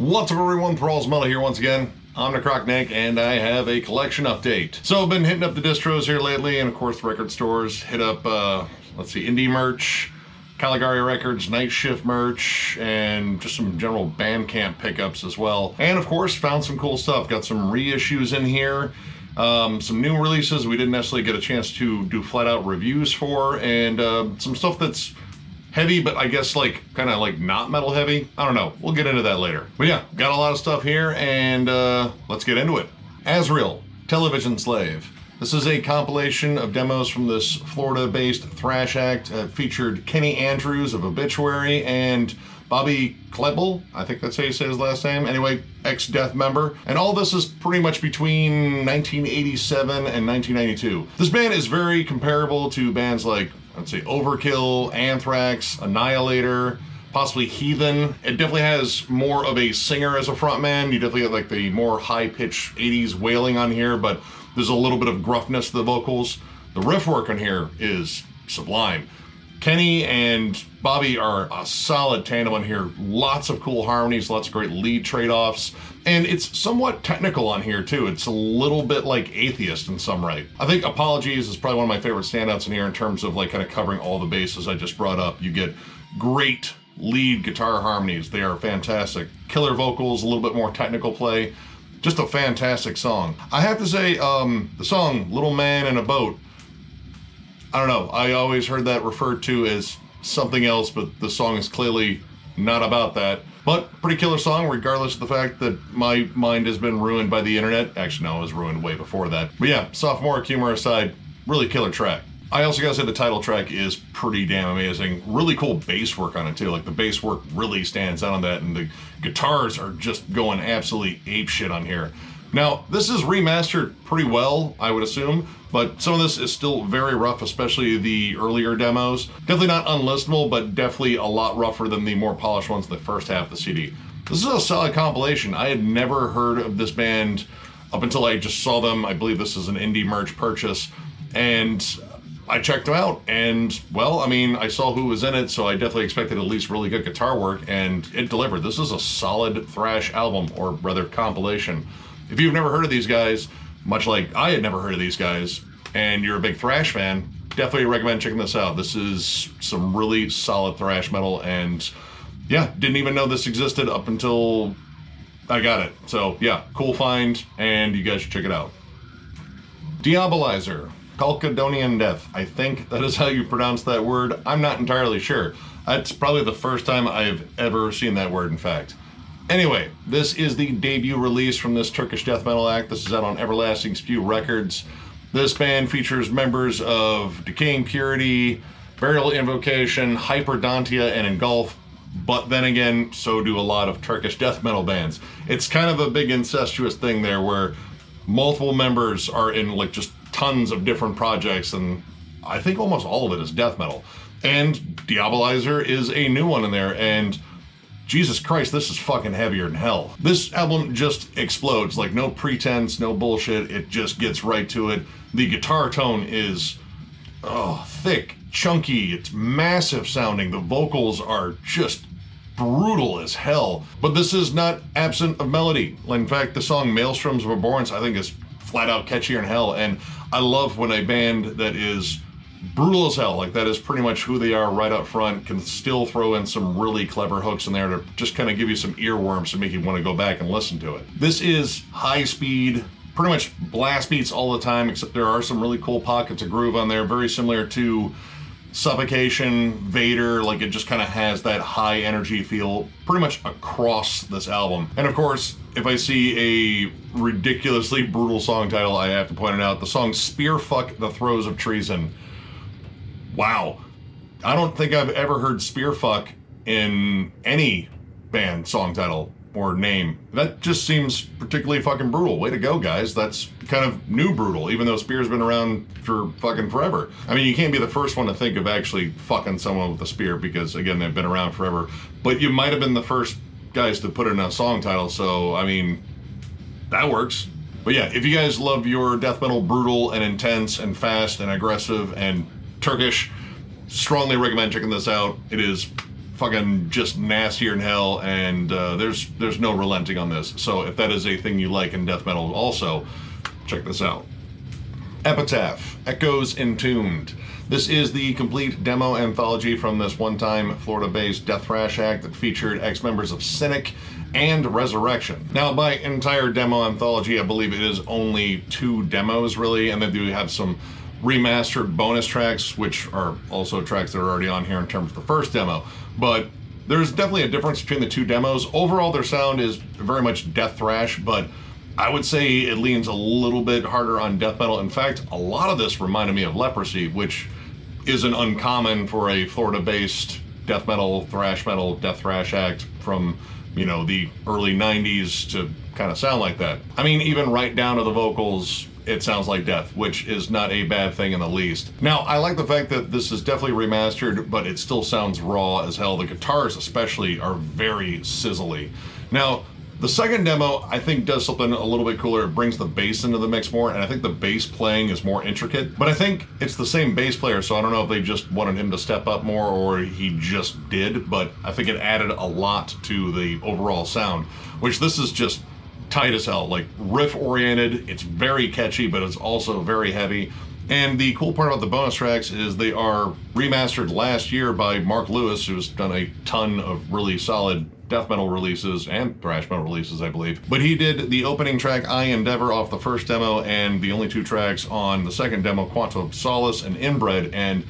What's up everyone, Thralls here once again. I'm Necrotic and I have a collection update. So I've been hitting up the distros here lately and of course the record stores. Hit up, let's see, indie merch, Caligari Records, Night Shift merch, and just some general bandcamp pickups as well. And of course found some cool stuff. Got some reissues in here. Some new releases we didn't necessarily get a chance to do flat out reviews for, and some stuff that's heavy, but I guess like kind of like not metal heavy. I don't know. We'll get into that later. But yeah, got a lot of stuff here, and let's get into it. Azrael, Television Slave. This is a compilation of demos from this Florida-based thrash act. Featured Kenny Andrews of Obituary and Bobby Klebel, I think that's how you say his last name. Anyway, ex-Death member. And all this is pretty much between 1987 and 1992. This band is very comparable to bands like, let's say, Overkill, Anthrax, Annihilator, possibly Heathen. It definitely has more of a singer as a frontman. You definitely get like the more high-pitched 80s wailing on here, but there's a little bit of gruffness to the vocals. The riff work on here is sublime. Kenny and Bobby are a solid tandem on here. Lots of cool harmonies, lots of great lead trade-offs, and it's somewhat technical on here too. It's a little bit like Atheist in some right. I think Apologies is probably one of my favorite standouts in here in terms of like kind of covering all the bases I just brought up. You get great lead guitar harmonies. They are fantastic. Killer vocals, a little bit more technical play. Just a fantastic song. I have to say, the song Little Man in a Boat, I don't know, I always heard that referred to as something else, but the song is clearly not about that. But pretty killer song, regardless of the fact that my mind has been ruined by the internet. Actually, no, it was ruined way before that. But yeah, sophomoric humor aside, really killer track. I also gotta say the title track is pretty damn amazing. Really cool bass work on it too. Like the bass work really stands out on that, and the guitars are just going absolutely apeshit on here. Now, this is remastered pretty well, I would assume, but some of this is still very rough, especially the earlier demos. Definitely not unlistenable, but definitely a lot rougher than the more polished ones in the first half of the CD. This is a solid compilation. I had never heard of this band up until I just saw them. I believe this is an indie merch purchase, and I checked them out, and well, I mean, I saw who was in it, so I definitely expected at least really good guitar work, and it delivered. This is a solid thrash album, or rather compilation. If you've never heard of these guys, much like I had never heard of these guys, and you're a big thrash fan, definitely recommend checking this out. This is some really solid thrash metal, and yeah, didn't even know this existed up until I got it. So yeah, cool find, and you guys should check it out. Diabolizer, Khalkedonian Death. I think that is how you pronounce that word. I'm not entirely sure. That's probably the first time I've ever seen that word, in fact. Anyway, this is the debut release from this Turkish death metal act. This is out on Everlasting Spew Records. This band features members of Decaying Purity, Burial Invocation, Hyperdontia, and Engulf. But then again, so do a lot of Turkish death metal bands. It's kind of a big incestuous thing there where multiple members are in like just tons of different projects, and I think almost all of it is death metal. And Diabolizer is a new one in there, and Jesus Christ, this is fucking heavier than hell. This album just explodes, like no pretense, no bullshit, it just gets right to it. The guitar tone is, thick, chunky, it's massive sounding. The vocals are just brutal as hell. But this is not absent of melody. In fact, the song Maelstroms of Abhorrence I think is flat out catchier than hell, and I love when a band that is brutal as hell, like that is pretty much who they are right up front, can still throw in some really clever hooks in there to just kind of give you some earworms to make you want to go back and listen to it. This is high speed, pretty much blast beats all the time, except there are some really cool pockets of groove on there, very similar to Suffocation, Vader. Like it just kind of has that high energy feel pretty much across this album. And of course, if I see a ridiculously brutal song title, I have to point it out. The song Spearfuck the Throes of Treason. Wow. I don't think I've ever heard Spearfuck in any band song title or name. That just seems particularly fucking brutal. Way to go, guys. That's kind of new brutal, even though Spear's been around for fucking forever. I mean, you can't be the first one to think of actually fucking someone with a spear because, again, they've been around forever. But you might have been the first guys to put it in a song title, so, I mean, that works. But yeah, if you guys love your death metal brutal and intense and fast and aggressive and Turkish, strongly recommend checking this out. It is fucking just nastier than hell, and there's no relenting on this. So if that is a thing you like in death metal also, check this out. Epitaph Echoes, Entombed. This is the complete demo anthology from this one-time Florida-based death thrash act that featured ex-members of Cynic and Resurrection. Now, by entire demo anthology, I believe it is only 2 demos, really, and they do have some remastered bonus tracks, which are also tracks that are already on here in terms of the first demo. But there's definitely a difference between the 2 demos. Overall, their sound is very much death thrash, but I would say it leans a little bit harder on death metal. In fact, a lot of this reminded me of Leprosy, which isn't uncommon for a Florida-based death metal, death thrash act from, you know, the early 90s to kind of sound like that. I mean, even right down to the vocals, it sounds like death, which is not a bad thing in the least. Now, I like the fact that this is definitely remastered, but it still sounds raw as hell. The guitars especially are very sizzly. Now, the second demo, I think, does something a little bit cooler. It brings the bass into the mix more, and I think the bass playing is more intricate. But I think it's the same bass player, so I don't know if they just wanted him to step up more or he just did, but I think it added a lot to the overall sound, which this is just tight as hell, like riff-oriented. It's very catchy, but it's also very heavy. And the cool part about the bonus tracks is they are remastered last year by Mark Lewis, who's done a ton of really solid death metal releases and thrash metal releases, I believe. But he did the opening track, I Endeavor, off the first demo, and the only 2 tracks on the second demo, Quantum of Solace and Inbred, and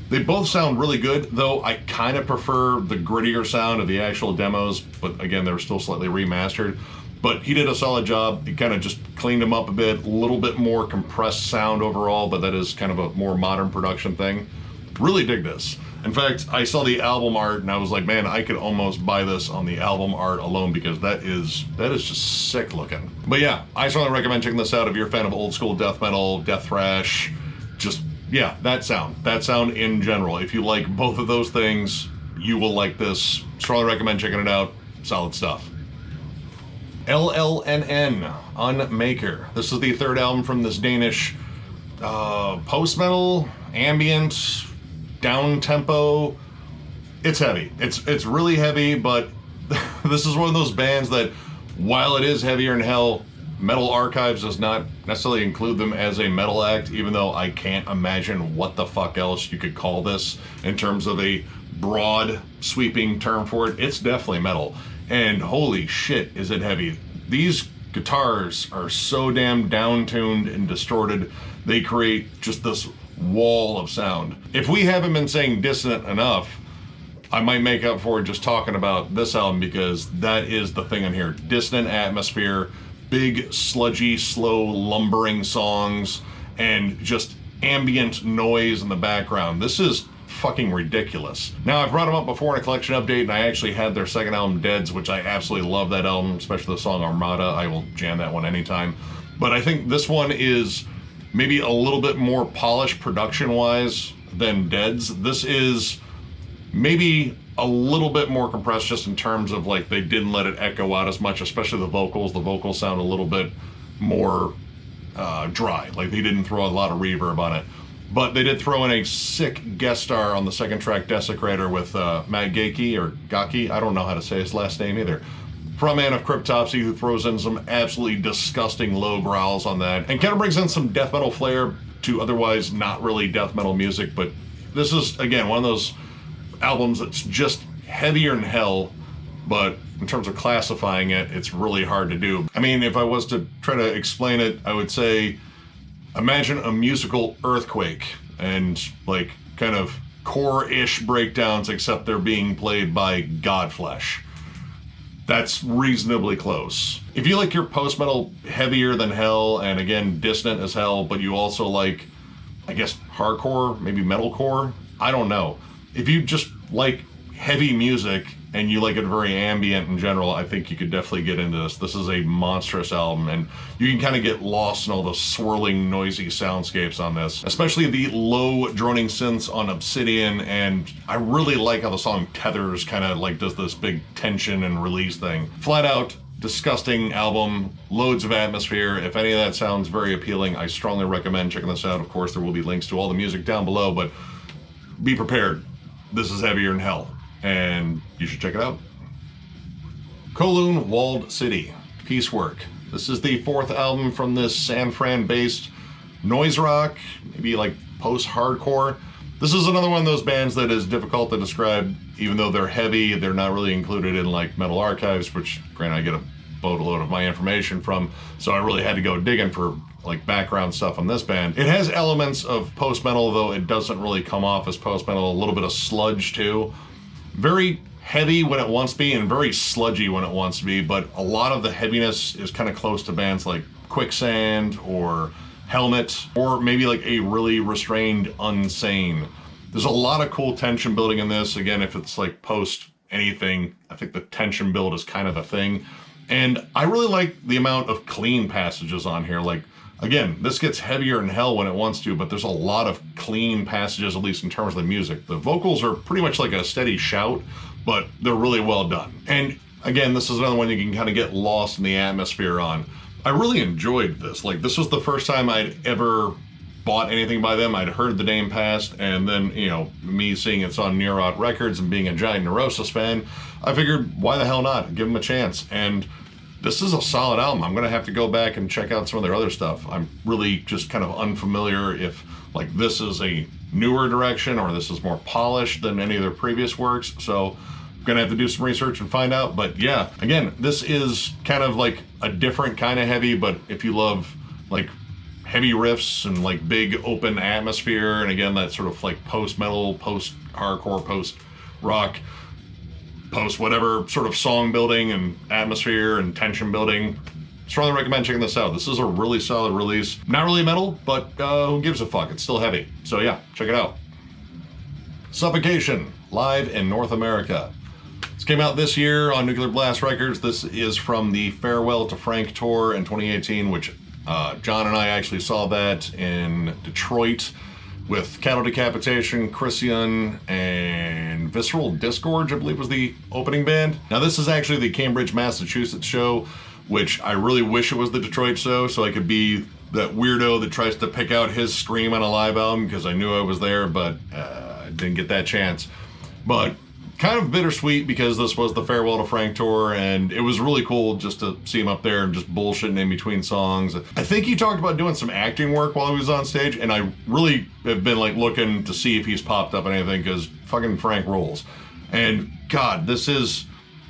they both sound really good, though I kind of prefer the grittier sound of the actual demos, but again, they're still slightly remastered. But he did a solid job. He kind of just cleaned them up a bit, a little bit more compressed sound overall, but that is kind of a more modern production thing. Really dig this. In fact, I saw the album art and I was like, man, I could almost buy this on the album art alone because that is just sick looking. But yeah, I strongly recommend checking this out if you're a fan of old school death metal, death thrash, just, yeah, that sound in general. If you like both of those things, you will like this. Strongly recommend checking it out. Solid stuff. LLNN Unmaker. This is the 3rd album from this Danish post-metal, ambient, down-tempo. It's heavy. It's really heavy, but this is one of those bands that, while it is heavier than hell, Metal Archives does not necessarily include them as a metal act, even though I can't imagine what the fuck else you could call this in terms of a broad, sweeping term for it. It's definitely metal. And holy shit, is it heavy. These guitars are so damn down-tuned and distorted, they create just this wall of sound. If we haven't been saying dissonant enough, I might make up for it just talking about this album, because that is the thing on here. Dissonant atmosphere, big, sludgy, slow, lumbering songs, and just ambient noise in the background. This is fucking ridiculous. Now, I've brought them up before in a collection update, and I actually had their second album, Deads, which I absolutely love that album, especially the song Armada. I will jam that one anytime. But I think this one is maybe a little bit more polished production-wise than Deads. This is maybe a little bit more compressed just in terms of, like, they didn't let it echo out as much, especially the vocals. The vocals sound a little bit more dry. Like, they didn't throw a lot of reverb on it. But they did throw in a sick guest star on the second track, Desecrator, with Matt Gaki, or Gaki, I don't know how to say his last name either. Frontman of Cryptopsy, who throws in some absolutely disgusting low growls on that, and kind of brings in some death metal flair to otherwise not really death metal music. But this is, again, one of those albums that's just heavier than hell, but in terms of classifying it, it's really hard to do. I mean, if I was to try to explain it, I would say, imagine a musical earthquake and, like, kind of core-ish breakdowns, except they're being played by Godflesh. That's reasonably close. If you like your post-metal heavier than hell, and again, dissonant as hell, but you also like, I guess, hardcore, maybe metalcore, I don't know. If you just like heavy music and you like it very ambient in general, I think you could definitely get into this. This is a monstrous album, and you can kind of get lost in all the swirling, noisy soundscapes on this, especially the low droning synths on Obsidian. And I really like how the song Tethers kind of like does this big tension and release thing. Flat out disgusting album, loads of atmosphere. If any of that sounds very appealing, I strongly recommend checking this out. Of course, there will be links to all the music down below, but be prepared. This is heavier than hell. and you should check it out. Kowloon Walled City, Piecework. This is the 4th album from this San Fran-based noise rock, maybe like post-hardcore. This is another one of those bands that is difficult to describe. Even though they're heavy, they're not really included in like Metal Archives, which granted I get a boatload of my information from, so I really had to go digging for like background stuff on this band. It has elements of post-metal, though it doesn't really come off as post-metal. A little bit of sludge too. Very heavy when it wants to be and very sludgy when it wants to be, but a lot of the heaviness is kind of close to bands like Quicksand or Helmet, or maybe like a really restrained Unsane. There's a lot of cool tension building in this. Again, if it's like post anything, I think the tension build is kind of a thing. And I really like the amount of clean passages on here. Like, again, this gets heavier than hell when it wants to, but there's a lot of clean passages, at least in terms of the music. The vocals are pretty much like a steady shout, but they're really well done. And again, this is another one you can kind of get lost in the atmosphere on. I really enjoyed this. Like, this was the first time I'd ever bought anything by them. I'd heard the name passed, and then, you know, me seeing it's on Neurot Records and being a giant Neurosis fan, I figured, why the hell not? Give them a chance. And this is a solid album. I'm going to have to go back and check out some of their other stuff. I'm really just kind of unfamiliar if, like, this is a newer direction or this is more polished than any of their previous works. So I'm going to have to do some research and find out. But yeah, again, this is kind of like a different kind of heavy, but if you love, like, heavy riffs and like big open atmosphere, and again that sort of like post-metal, post-hardcore, post-rock, post-whatever sort of song building and atmosphere and tension building, strongly recommend checking this out. This is a really solid release. Not really metal, but who gives a fuck? It's still heavy. So yeah, check it out. Suffocation, live in North America. This came out this year on Nuclear Blast Records. This is from the Farewell to Frank tour in 2018, which John and I actually saw that in Detroit with Cattle Decapitation, Chrysion, and Visceral Disgorge, I believe was the opening band. Now this is actually the Cambridge, Massachusetts show, which I really wish it was the Detroit show so I could be that weirdo that tries to pick out his scream on a live album because I knew I was there, but I didn't get that chance. But kind of bittersweet because this was the Farewell to Frank tour, and it was really cool just to see him up there and just bullshitting in between songs. I think he talked about doing some acting work while he was on stage, and I really have been like looking to see if he's popped up in anything because fucking Frank rules. And God, this is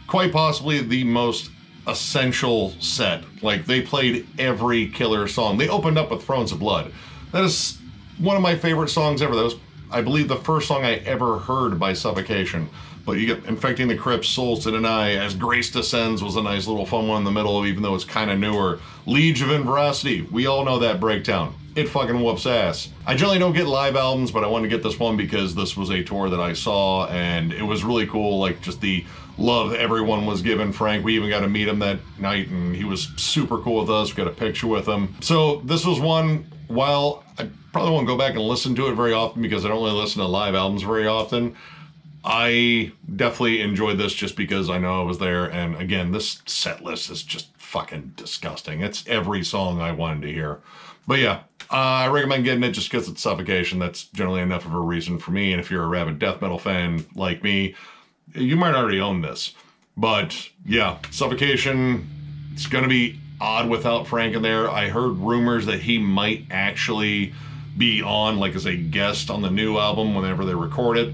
quite possibly the most essential set. Like, they played every killer song. They opened up with Thrones of Blood. That is one of my favorite songs ever. That was, I believe, the first song I ever heard by Suffocation. But you get Infecting the Crypt, Souls to Deny, As Grace Descends was a nice little fun one in the middle, even though it's kind of newer. Liege of Inveracity, we all know that breakdown. It fucking whoops ass. I generally don't get live albums, but I wanted to get this one because this was a tour that I saw, and it was really cool, like just the love everyone was giving Frank. We even got to meet him that night, and he was super cool with us. We got a picture with him. So this was one, while I probably won't go back and listen to it very often because I don't really listen to live albums very often, I definitely enjoyed this just because I know I was there. And again, this set list is just fucking disgusting. It's every song I wanted to hear. But yeah, I recommend getting it just because it's Suffocation. That's generally enough of a reason for me. And if you're a rabid death metal fan like me, you might already own this. But yeah, Suffocation, it's going to be odd without Frank in there. I heard rumors that he might actually be on like as a guest on the new album whenever they record it.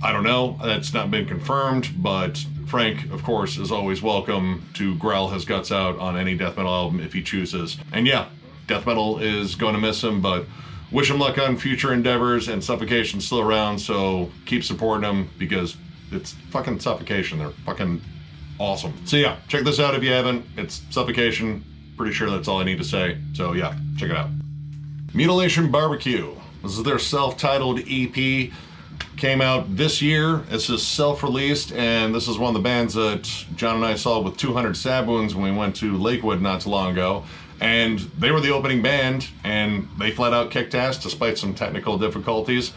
I don't know, that's not been confirmed, but Frank, of course, is always welcome to growl his guts out on any death metal album if he chooses. And yeah, death metal is going to miss him, but wish him luck on future endeavors, and Suffocation's still around, so keep supporting him because it's fucking Suffocation. They're fucking awesome. So yeah, check this out if you haven't. It's Suffocation. Pretty sure that's all I need to say. So yeah, check it out. Mutilation Barbecue. This is their self-titled EP. Came out this year. This is self-released, and this is one of the bands that John and I saw with 200 Stab Wounds when we went to Lakewood not too long ago. And they were the opening band, and they flat out kicked ass despite some technical difficulties.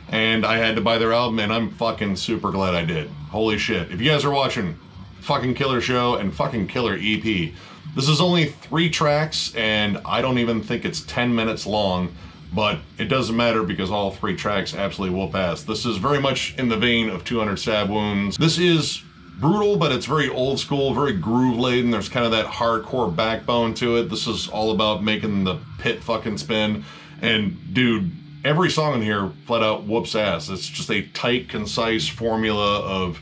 And I had to buy their album, and I'm fucking super glad I did. Holy shit. If you guys are watching, fucking killer show and fucking killer EP. This is only 3 tracks, and I don't even think it's 10 minutes long, but it doesn't matter because all 3 tracks absolutely whoop ass. This is very much in the vein of 200 Stab Wounds. This is brutal, but it's very old school, very groove laden. There's kind of that hardcore backbone to it. This is all about making the pit fucking spin. And dude, every song in here flat out whoops ass. It's just a tight, concise formula of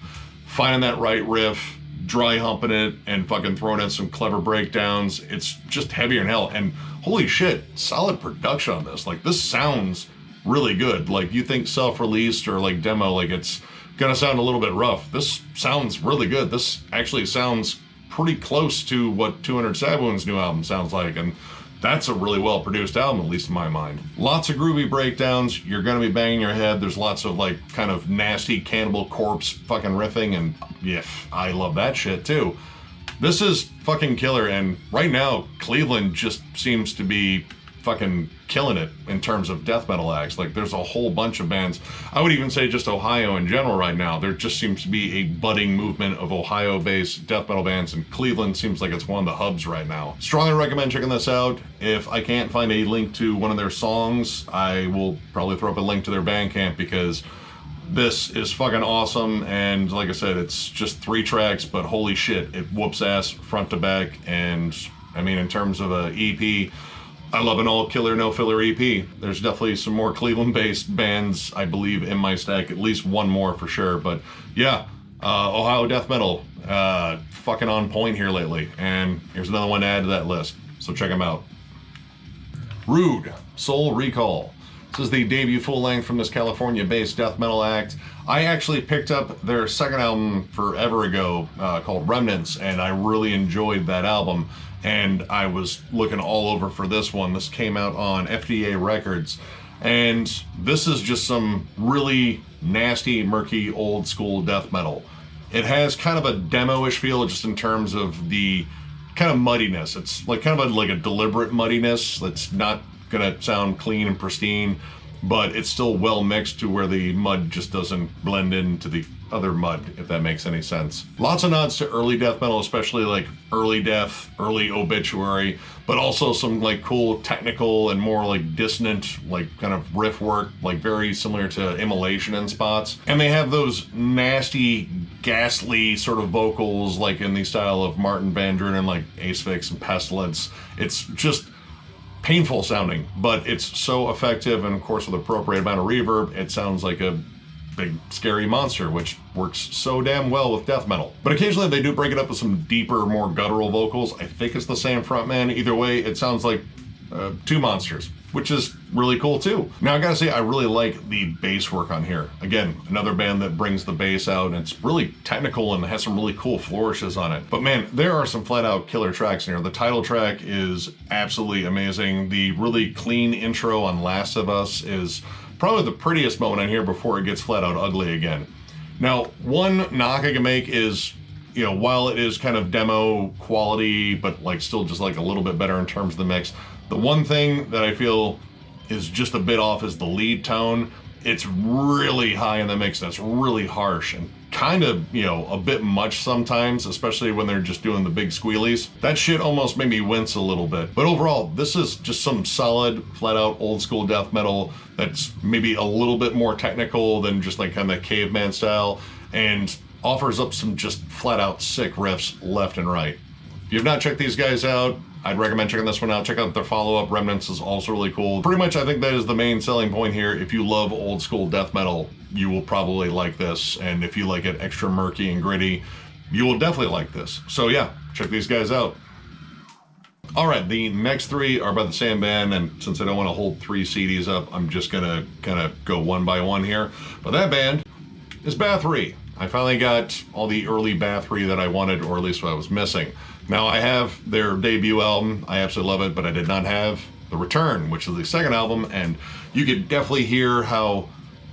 finding that right riff, dry humping it, and fucking throwing in some clever breakdowns. It's just heavier than hell. And holy shit, solid production on this. Like, this sounds really good. Like, you think self-released or like demo, like it's gonna sound a little bit rough. This sounds really good. This actually sounds pretty close to what 200 Stab Wounds' new album sounds like, and that's a really well produced album, at least in my mind. Lots of groovy breakdowns. You're gonna be banging your head. There's lots of like kind of nasty Cannibal Corpse fucking riffing, and yeah, I love that shit too. This is fucking killer, and right now Cleveland just seems to be fucking killing it in terms of death metal acts. Like, there's a whole bunch of bands. I would even say just Ohio in general right now. There just seems to be a budding movement of Ohio-based death metal bands, and Cleveland seems like it's one of the hubs right now. Strongly recommend checking this out. If I can't find a link to one of their songs, I will probably throw up a link to their bandcamp, because this is fucking awesome. And like I said, it's just 3 tracks, but holy shit, it whoops ass front to back. And I mean, in terms of a EP, I love an all-killer, no-filler EP. There's definitely some more Cleveland-based bands, I believe, in my stack. At least one more for sure. But yeah, Ohio death metal, fucking on point here lately. And here's another one to add to that list, so check them out. Rude, Soul Recall. This is the debut full-length from this California-based death metal act. I actually picked up their second album forever ago called Remnants, and I really enjoyed that album. And I was looking all over for this one. This came out on FDA Records. And this is just some really nasty, murky, old school death metal. It has kind of a demo-ish feel just in terms of the kind of muddiness. It's like kind of like a deliberate muddiness that's not gonna sound clean and pristine, but it's still well mixed to where the mud just doesn't blend into the other mud, if that makes any sense. Lots of nods to early death metal, especially like early death, early obituary, but also some like cool technical and more like dissonant, like kind of riff work, like very similar to Immolation in spots. And they have those nasty, ghastly sort of vocals, like in the style of Martin Van Drunen, like Asphyx and Pestilence. It's just painful sounding, but it's so effective, and of course with appropriate amount of reverb, it sounds like a big scary monster, which works so damn well with death metal. But occasionally they do break it up with some deeper, more guttural vocals. I think it's the same frontman. Either way, it sounds like 2 monsters, which is really cool too. Now I gotta say, I really like the bass work on here. Again, another band that brings the bass out, and it's really technical and has some really cool flourishes on it. But man, there are some flat out killer tracks in here. The title track is absolutely amazing. The really clean intro on Last of Us is probably the prettiest moment on here before it gets flat out ugly again. Now, one knock I can make is, you know, while it is kind of demo quality, but like still just like a little bit better in terms of the mix, the one thing that I feel is just a bit off is the lead tone. It's really high in the mix, and it's really harsh and kind of, you know, a bit much sometimes, especially when they're just doing the big squealies. That shit almost made me wince a little bit. But overall, this is just some solid, flat out old school death metal that's maybe a little bit more technical than just like kind of caveman style, and offers up some just flat out sick riffs left and right. If you've not checked these guys out, I'd recommend checking this one out. Check out their follow-up, Remnants, is also really cool. Pretty much, I think that is the main selling point here. If you love old school death metal, you will probably like this. And if you like it extra murky and gritty, you will definitely like this. So yeah, check these guys out. All right, the next 3 are by the same band, and since I don't want to hold 3 CDs up, I'm just gonna kind of go one by one here. But that band is Bathory. I finally got all the early Bathory that I wanted, or at least what I was missing. Now I have their debut album, I absolutely love it, but I did not have The Return, which is the second album, and you could definitely hear how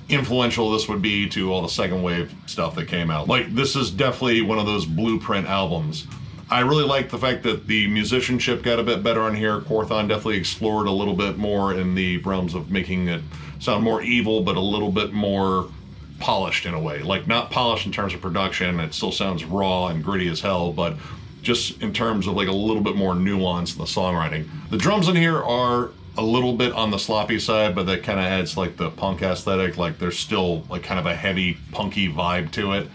influential this would be to all the second wave stuff that came out. Like, this is definitely one of those blueprint albums. I really like the fact that the musicianship got a bit better on here. Quorthon definitely explored a little bit more in the realms of making it sound more evil, but a little bit more polished in a way. Like, not polished in terms of production, it still sounds raw and gritty as hell, but just in terms of like a little bit more nuance in the songwriting. The drums in here are a little bit on the sloppy side, but that kind of adds like the punk aesthetic. Like there's still like kind of a heavy punky vibe to it.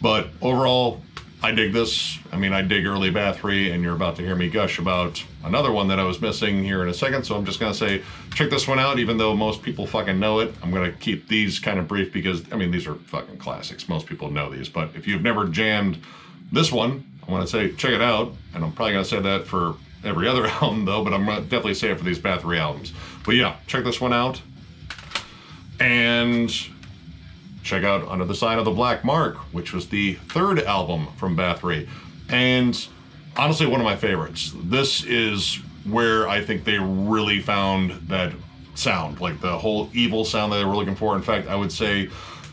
But overall, I dig this. I mean, I dig early Bathory, and you're about to hear me gush about another one that I was missing here in a second. So I'm just going to say, check this one out, even though most people fucking know it. I'm going to keep these kind of brief because, I mean, these are fucking classics. Most people know these. But if you've never jammed this one, I want to say, check it out. And I'm probably going to say that for every other album, though. But I'm going to definitely say it for these Bathory albums. But yeah, check this one out. And check out Under the Sign of the Black Mark, which was the third album from Bathory. And honestly, one of my favorites. This is where I think they really found that sound, like the whole evil sound that they were looking for. In fact, I would say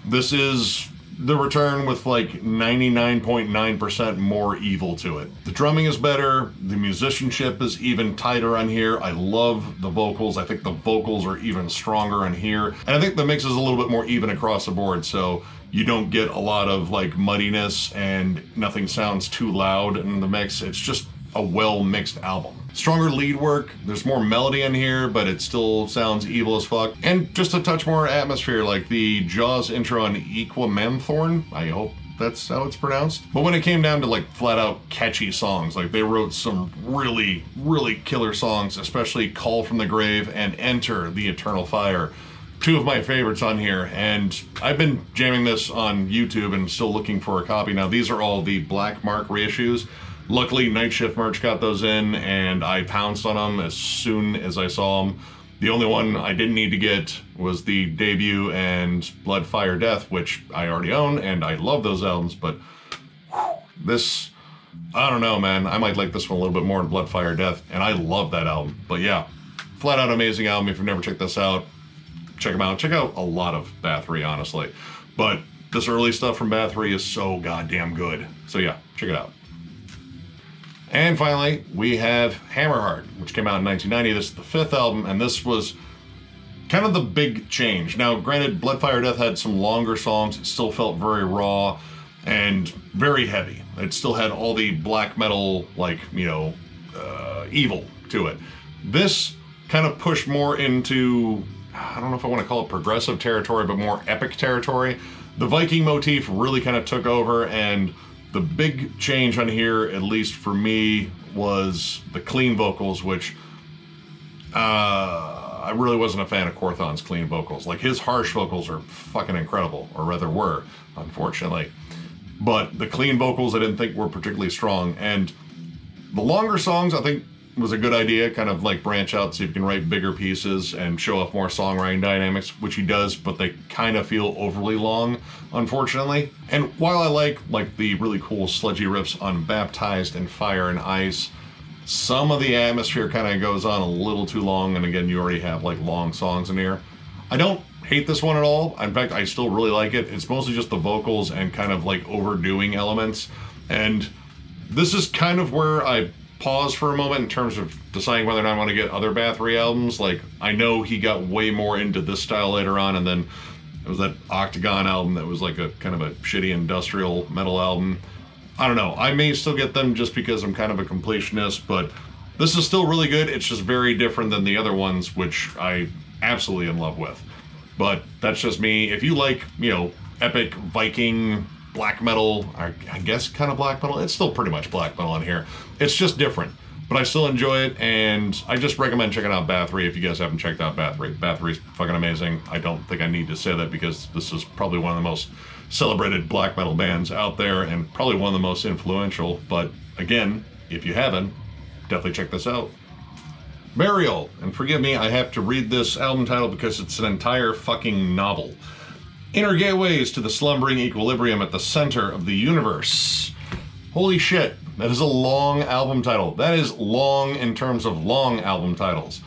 this is The Return with like 99.9% more evil to it. The drumming is better, the musicianship is even tighter on here. I love the vocals. I think the vocals are even stronger on here. And I think the mix is a little bit more even across the board, so you don't get a lot of like muddiness and nothing sounds too loud in the mix. It's just a well-mixed album. Stronger lead work, there's more melody in here, but it still sounds evil as fuck. And just a touch more atmosphere, like the Jaws intro on Equimamthorn, I hope that's how it's pronounced. But when it came down to like flat out catchy songs, like they wrote some really, really killer songs, especially Call from the Grave and Enter the Eternal Fire. Two of my favorites on here, and I've been jamming this on YouTube and still looking for a copy. Now these are all the Black Mark reissues. Luckily, Night Shift Merch got those in, and I pounced on them as soon as I saw them. The only one I didn't need to get was the debut and Blood, Fire, Death, which I already own, and I love those albums, but this, I don't know, man. I might like this one a little bit more than Blood, Fire, Death, and I love that album. But yeah, flat out amazing album. If you've never checked this out, check them out. Check out a lot of Bathory, honestly. But this early stuff from Bathory is so goddamn good. So yeah, check it out. And finally, we have Hammerheart, which came out in 1990. This is the fifth album, and this was kind of the big change. Now, granted, Blood, Fire, Death had some longer songs. It still felt very raw and very heavy. It still had all the black metal, like, you know, evil to it. This kind of pushed more into, I don't know if I want to call it progressive territory, but more epic territory. The Viking motif really kind of took over, and the big change on here, at least for me, was the clean vocals, which I really wasn't a fan of Korthon's clean vocals. Like, his harsh vocals are fucking incredible, or rather were, unfortunately. But the clean vocals I didn't think were particularly strong, and the longer songs I think was a good idea, kind of like branch out so you can write bigger pieces and show off more songwriting dynamics, which he does, but they kind of feel overly long, unfortunately. And while I like the really cool sludgy riffs on Baptized and Fire and Ice, some of the atmosphere kind of goes on a little too long, and again, you already have like long songs in here. I don't hate this one at all. In fact, I still really like it. It's mostly just the vocals and kind of like overdoing elements. And this is kind of where I pause for a moment in terms of deciding whether or not I want to get other Bathory albums. Like, I know he got way more into this style later on, and then it was that Octagon album that was like a kind of a shitty industrial metal album. I don't know. I may still get them just because I'm kind of a completionist, but this is still really good. It's just very different than the other ones, which I absolutely in love with. But that's just me. If you like, you know, epic Viking black metal, I guess kind of black metal. It's still pretty much black metal in here. It's just different, but I still enjoy it, and I just recommend checking out Bathory if you guys haven't checked out Bathory. Bathory's fucking amazing. I don't think I need to say that because this is probably one of the most celebrated black metal bands out there and probably one of the most influential. But again, if you haven't, definitely check this out. Burial, and forgive me, I have to read this album title because it's an entire fucking novel. Inner gateways to the slumbering equilibrium at the center of the universe. Holy shit, that is a long album title. That is long in terms of long album titles.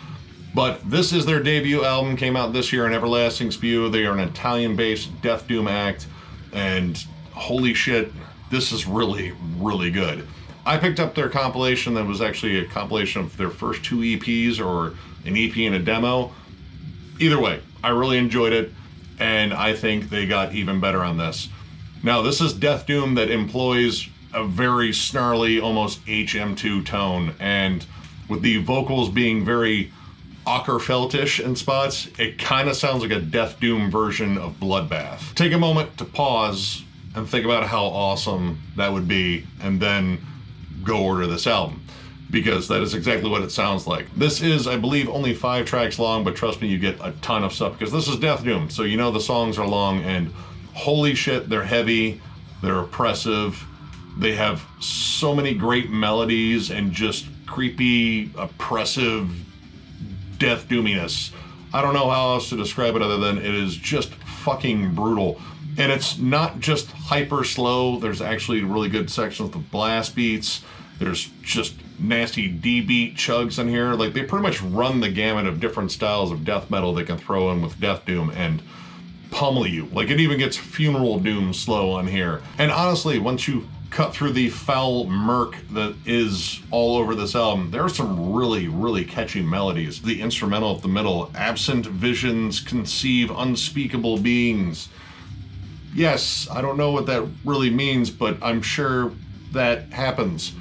But this is their debut album, came out this year on Everlasting Spew. They are an Italian-based death doom act, and holy shit, this is really, really good. I picked up their compilation that was actually a compilation of their first two EPs, or an EP and a demo. Either way, I really enjoyed it, and I think they got even better on this. Now, this is death doom that employs a very snarly, almost HM2 tone, and with the vocals being very Ockerfeltish in spots. It kind of sounds like a Death Doom version of Bloodbath. Take a moment to pause and think about how awesome that would be, and then go order this album, because that is exactly what it sounds like. This is, I believe, only 5 tracks long, but trust me, you get a ton of stuff, because this is Death Doom, so you know the songs are long, and holy shit, they're heavy, they're oppressive, they have so many great melodies and just creepy, oppressive death doominess. I don't know how else to describe it other than it is just fucking brutal. And it's not just hyper slow, there's actually really good sections with blast beats, there's just nasty D-beat chugs in here. Like, they pretty much run the gamut of different styles of death metal they can throw in with Death Doom and pummel you. Like, it even gets Funeral Doom slow on here. And honestly, once you cut through the foul murk that is all over this album, there are some really, really catchy melodies. The instrumental at the middle, absent visions conceive unspeakable beings. Yes, I don't know what that really means, but I'm sure that happens.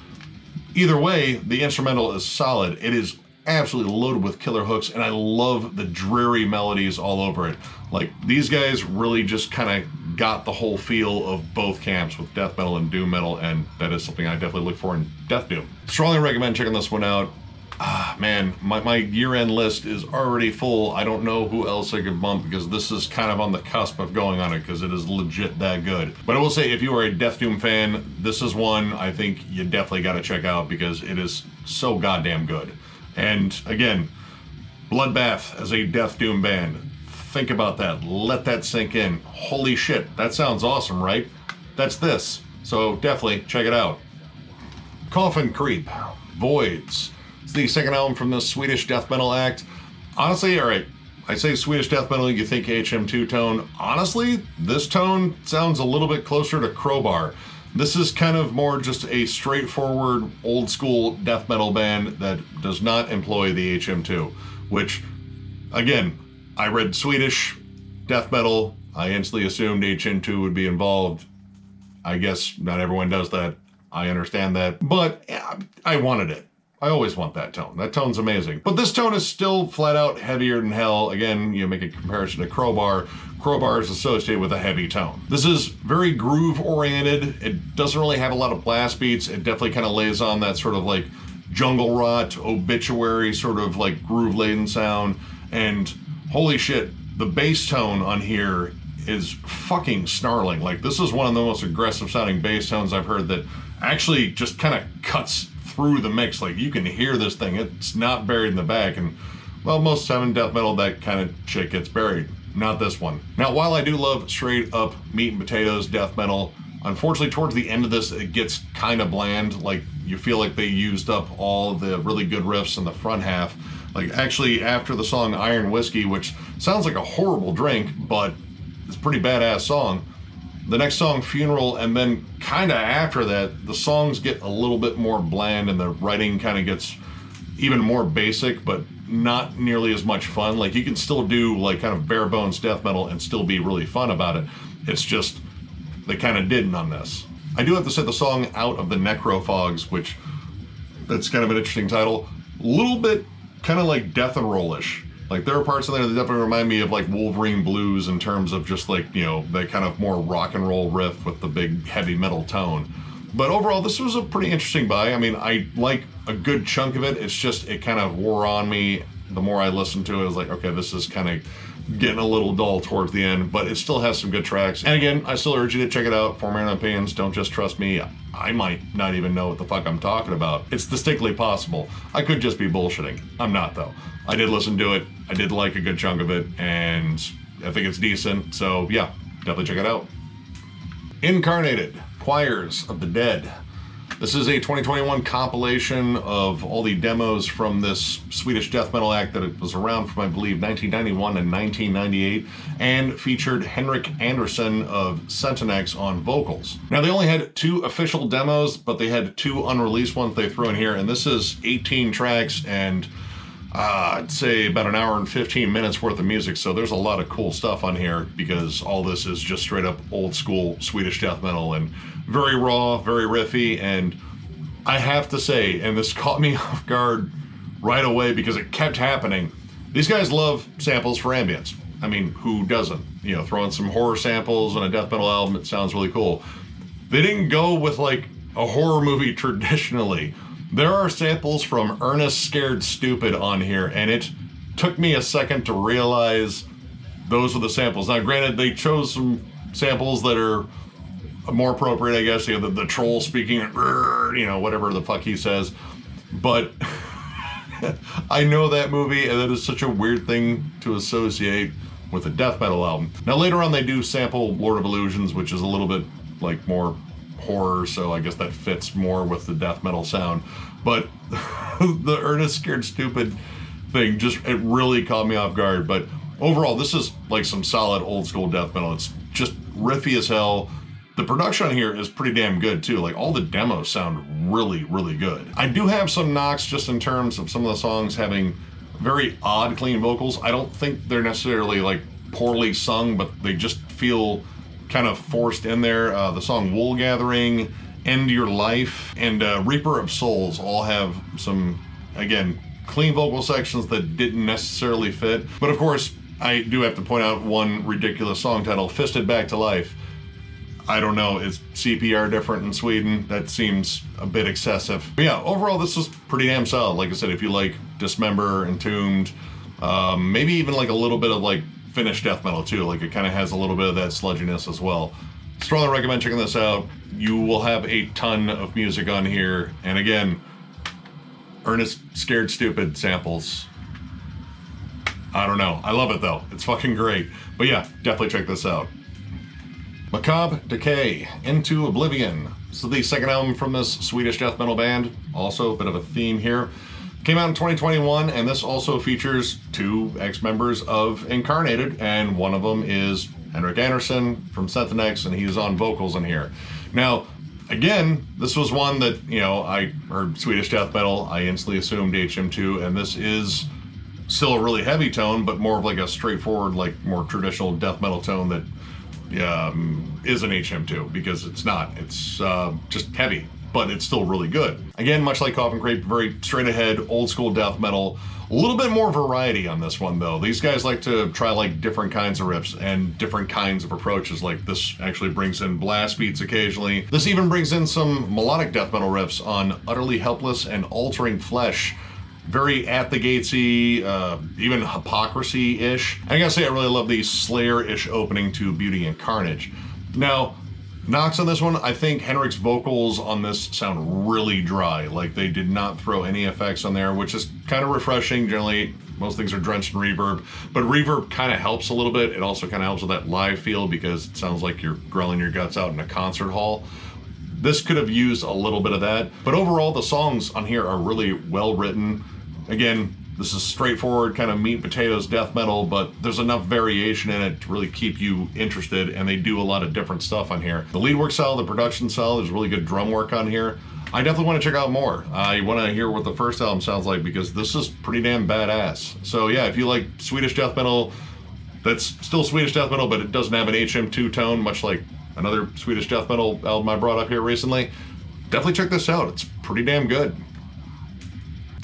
Either way, the instrumental is solid. It is absolutely loaded with killer hooks, and I love the dreary melodies all over it. Like, these guys really just kind of got the whole feel of both camps with death metal and doom metal, and that is something I definitely look for in Death Doom. Strongly recommend checking this one out. Man, my year-end list is already full. I don't know who else I could bump, because this is kind of on the cusp of going on it, because it is legit that good. But I will say, if you are a Death Doom fan, this is one I think you definitely got to check out, because it is so goddamn good. And again, Bloodbath as a Death Doom band. Think about that. Let that sink in. Holy shit, that sounds awesome, right? That's this. So definitely check it out. Coffin Creep, Voids. It's the second album from this Swedish death metal act. Honestly, alright, I say Swedish death metal, you think HM2 tone. Honestly, this tone sounds a little bit closer to Crowbar. This is kind of more just a straightforward, old school death metal band that does not employ the HM2, which, again, I read Swedish death metal. I instantly assumed HM2 would be involved. I guess not everyone does that. I understand that, but I wanted it. I always want that tone. That tone's amazing. But this tone is still flat out heavier than hell. Again, you make a comparison to Crowbar. Crowbar is associated with a heavy tone. This is very groove oriented. It doesn't really have a lot of blast beats. It definitely kind of lays on that sort of like jungle rot, obituary sort of like groove laden sound. And holy shit, the bass tone on here is fucking snarling. Like, this is one of the most aggressive sounding bass tones I've heard that actually just kind of cuts through the mix. Like, you can hear this thing. It's not buried in the back. And well, most time in death metal, that kind of shit gets buried. Not this one. Now, while I do love straight up meat and potatoes death metal, unfortunately towards the end of this, it gets kind of bland. Like, you feel like they used up all the really good riffs in the front half. Like, actually, after the song Iron Whiskey, which sounds like a horrible drink, but it's a pretty badass song, the next song, Funeral, and then kind of after that, the songs get a little bit more bland and the writing kind of gets even more basic, but not nearly as much fun. Like, you can still do like kind of bare bones death metal and still be really fun about it. It's just, they kind of didn't on this. I do have to set the song Out of the Necrofogs, which, that's kind of an interesting title. A little bit kind of like death and roll-ish. Like, there are parts in there that definitely remind me of like Wolverine Blues in terms of just like, you know, that kind of more rock and roll riff with the big heavy metal tone. But overall, this was a pretty interesting buy. I mean, I like a good chunk of it. It's just, it kind of wore on me. The more I listened to it, I was like, okay, this is kind of getting a little dull towards the end, but it still has some good tracks. And again, I still urge you to check it out. Form your own opinions. Don't just trust me. I might not even know what the fuck I'm talking about. It's distinctly possible. I could just be bullshitting. I'm not, though. I did listen to it. I did like a good chunk of it, and I think it's decent. So yeah, definitely check it out. Incarnated, Choirs of the Dead. This is a 2021 compilation of all the demos from this Swedish death metal act that it was around from, I believe, 1991 and 1998, and featured Henrik Andersson of Sentinex on vocals. Now, they only had 2 official demos, but they had 2 unreleased ones they threw in here, and this is 18 tracks and I'd say about an hour and 15 minutes worth of music, so there's a lot of cool stuff on here because all this is just straight up old school Swedish death metal and very raw, very riffy. And I have to say, and this caught me off guard right away because it kept happening, These guys love samples for ambience. I mean, who doesn't? You know, throwing some horror samples on a death metal album, it sounds really cool. They didn't go with like a horror movie traditionally. There are samples from Ernest Scared Stupid on here, and it took me a second to realize those were the samples. Now, granted, they chose some samples that are more appropriate, I guess. You know, the troll speaking, you know, whatever the fuck he says. But I know that movie, and that is such a weird thing to associate with a death metal album. Now, later on, they do sample Lord of Illusions, which is a little bit like more horror, so I guess that fits more with the death metal sound. But the Ernest Scared Stupid thing it really caught me off guard. But overall, this is like some solid old school death metal. It's just riffy as hell. The production on here is pretty damn good too. Like, all the demos sound really, really good. I do have some knocks just in terms of some of the songs having very odd clean vocals. I don't think they're necessarily like poorly sung, but they just feel kind of forced in there. The song Wool Gathering, End Your Life, and Reaper of Souls all have some, again, clean vocal sections that didn't necessarily fit. But of course, I do have to point out one ridiculous song title, Fisted Back to Life. I don't know, is CPR different in Sweden? That seems a bit excessive. But yeah, overall, this is pretty damn solid. Like I said, if you like Dismember, Entombed, maybe even like a little bit of like Finnish death metal too. Like, it kind of has a little bit of that sludginess as well. Strongly recommend checking this out. You will have a ton of music on here. And again, Ernest Scared Stupid samples. I don't know. I love it though. It's fucking great. But yeah, definitely check this out. Macabre, Decay, Into Oblivion. This is the second album from this Swedish death metal band. Also a bit of a theme here. Came out in 2021, and this also features 2 ex-members of Incarnated, and one of them is Henrik Andersson from Sentinix, and he's on vocals in here. Now, again, this was one that, you know, I heard Swedish death metal, I instantly assumed HM2, and this is still a really heavy tone, but more of like a straightforward, like more traditional death metal tone that is an HM2, because it's not. It's just heavy, but it's still really good. Again, much like Coffin Creep, very straight ahead, old school death metal. A little bit more variety on this one though. These guys like to try like different kinds of riffs and different kinds of approaches. Like, this actually brings in blast beats occasionally. This even brings in some melodic death metal riffs on Utterly Helpless and Altering Flesh. Very At the Gatesy, even Hypocrisy-ish. I gotta say, I really love the Slayer-ish opening to Beauty and Carnage. Now, knocks on this one, I think Henrik's vocals on this sound really dry. Like, they did not throw any effects on there, which is kind of refreshing. Generally, most things are drenched in reverb, but reverb kind of helps a little bit. It also kind of helps with that live feel, because it sounds like you're growling your guts out in a concert hall. This could have used a little bit of that, but overall, the songs on here are really well written. Again, this is straightforward kind of meat and potatoes death metal, but there's enough variation in it to really keep you interested, and they do a lot of different stuff on here. The lead work's solid, the production's solid, there's really good drum work on here. I definitely want to check out more. I want to hear what the first album sounds like, because this is pretty damn badass. So yeah, if you like Swedish death metal, that's still Swedish death metal, but it doesn't have an HM2 tone, much like another Swedish death metal album I brought up here recently, definitely check this out. It's pretty damn good.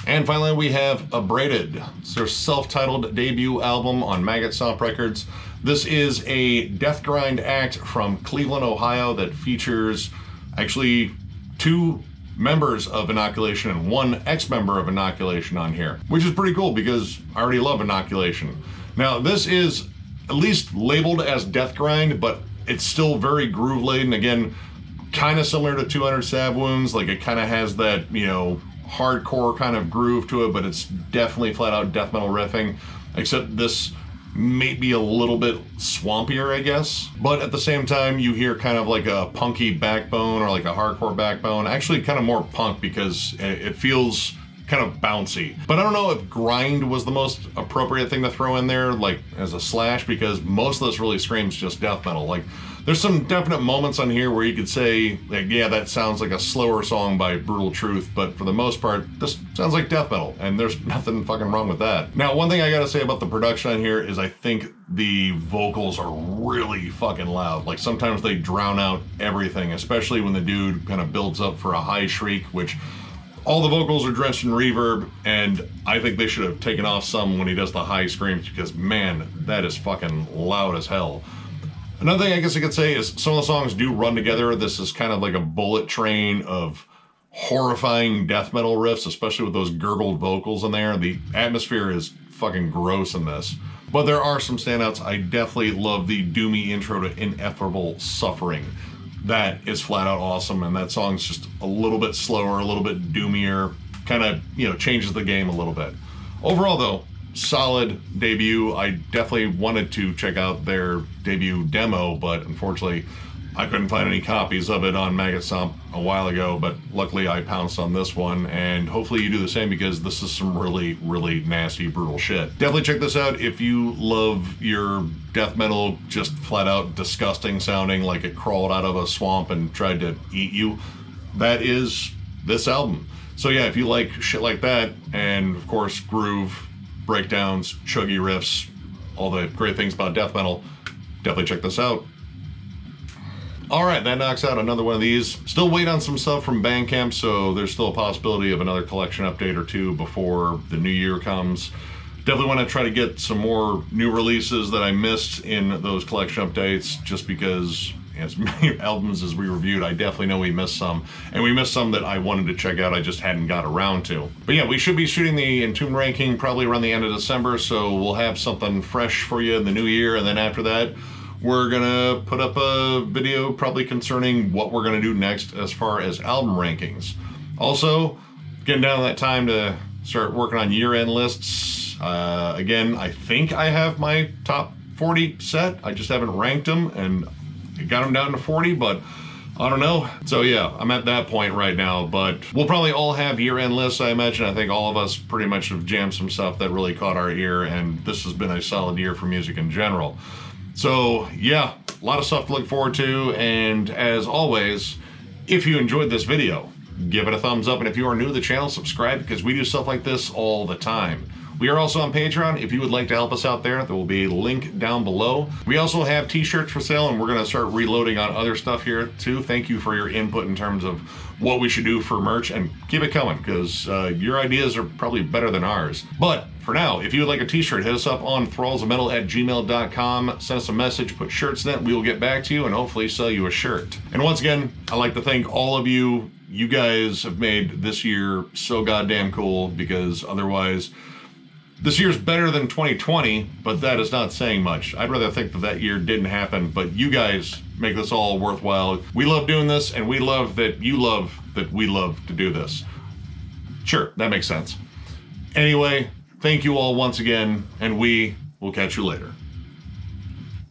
And finally, we have Abraded. It's their self-titled debut album on Maggot Stomp Records. This is a death grind act from Cleveland, Ohio that features actually 2 members of Inoculation and 1 ex-member of Inoculation on here, which is pretty cool because I already love Inoculation. Now, this is at least labeled as death grind, but it's still very groove laden. Again, kind of similar to 200 Stab Wounds. Like, it kind of has that, you know, hardcore kind of groove to it, but it's definitely flat out death metal riffing, except this may be a little bit swampier, I guess. But at the same time, you hear kind of like a punky backbone or like a hardcore backbone. Actually, kind of more punk, because it feels kind of bouncy. But I don't know if grind was the most appropriate thing to throw in there, like as a slash, because most of this really screams just death metal. Like, there's some definite moments on here where you could say, like, yeah, that sounds like a slower song by Brutal Truth, but for the most part, this sounds like death metal, and there's nothing fucking wrong with that. Now, one thing I gotta say about the production on here is I think the vocals are really fucking loud. Like, sometimes they drown out everything, especially when the dude kind of builds up for a high shriek, which All the vocals are drenched in reverb, and I think they should have taken off some when he does the high screams, because man, that is fucking loud as hell. Another thing I guess I could say is some of the songs do run together. This is kind of like a bullet train of horrifying death metal riffs, especially with those gurgled vocals in there. The atmosphere is fucking gross in this. But there are some standouts. I definitely love the doomy intro to Ineffable Suffering. That is flat out awesome, and that song's just a little bit slower, a little bit doomier, kind of, you know, changes the game a little bit. Overall though, solid debut. I definitely wanted to check out their debut demo, but unfortunately I couldn't find any copies of it on Maggotstomp a while ago, but luckily I pounced on this one, and hopefully you do the same, because this is some really, really nasty, brutal shit. Definitely check this out if you love your death metal just flat out disgusting sounding like it crawled out of a swamp and tried to eat you. That is this album. So yeah, if you like shit like that, and of course groove, breakdowns, chuggy riffs, all the great things about death metal, definitely check this out. Alright, that knocks out another one of these. Still waiting on some stuff from Bandcamp, so there's still a possibility of another collection update or two before the new year comes. Definitely want to try to get some more new releases that I missed in those collection updates, just because as many albums as we reviewed, I definitely know we missed some. And we missed some that I wanted to check out, I just hadn't got around to. But yeah, we should be shooting the Entombed ranking probably around the end of December, so we'll have something fresh for you in the new year, and then after that, we're gonna put up a video probably concerning what we're gonna do next as far as album rankings. Also, getting down to that time to start working on year-end lists. Again, I think I have my top 40 set. I just haven't ranked them and got them down to 40, but I don't know. So yeah, I'm at that point right now, but we'll probably all have year-end lists, I imagine. I think all of us pretty much have jammed some stuff that really caught our ear, and this has been a solid year for music in general. So yeah, a lot of stuff to look forward to, and as always, if you enjoyed this video, give it a thumbs up, and if you are new to the channel, subscribe, because we do stuff like this all the time. We are also on Patreon. If you would like to help us out there will be a link down below. We also have t-shirts for sale, and we're going to start reloading on other stuff here too. Thank you for your input in terms of what we should do for merch, and keep it coming, because your ideas are probably better than ours. But for now, if you would like a t-shirt, hit us up on thrallsofmetal@gmail.com. Send us a message, put shirts in it, we will get back to you and hopefully sell you a shirt. And once again, I'd like to thank all of you. You guys have made this year so goddamn cool, because otherwise, this year's better than 2020, but that is not saying much. I'd rather think that that year didn't happen, but you guys make this all worthwhile. We love doing this, and we love that you love that we love to do this. Sure, that makes sense. Anyway, thank you all once again, and we will catch you later.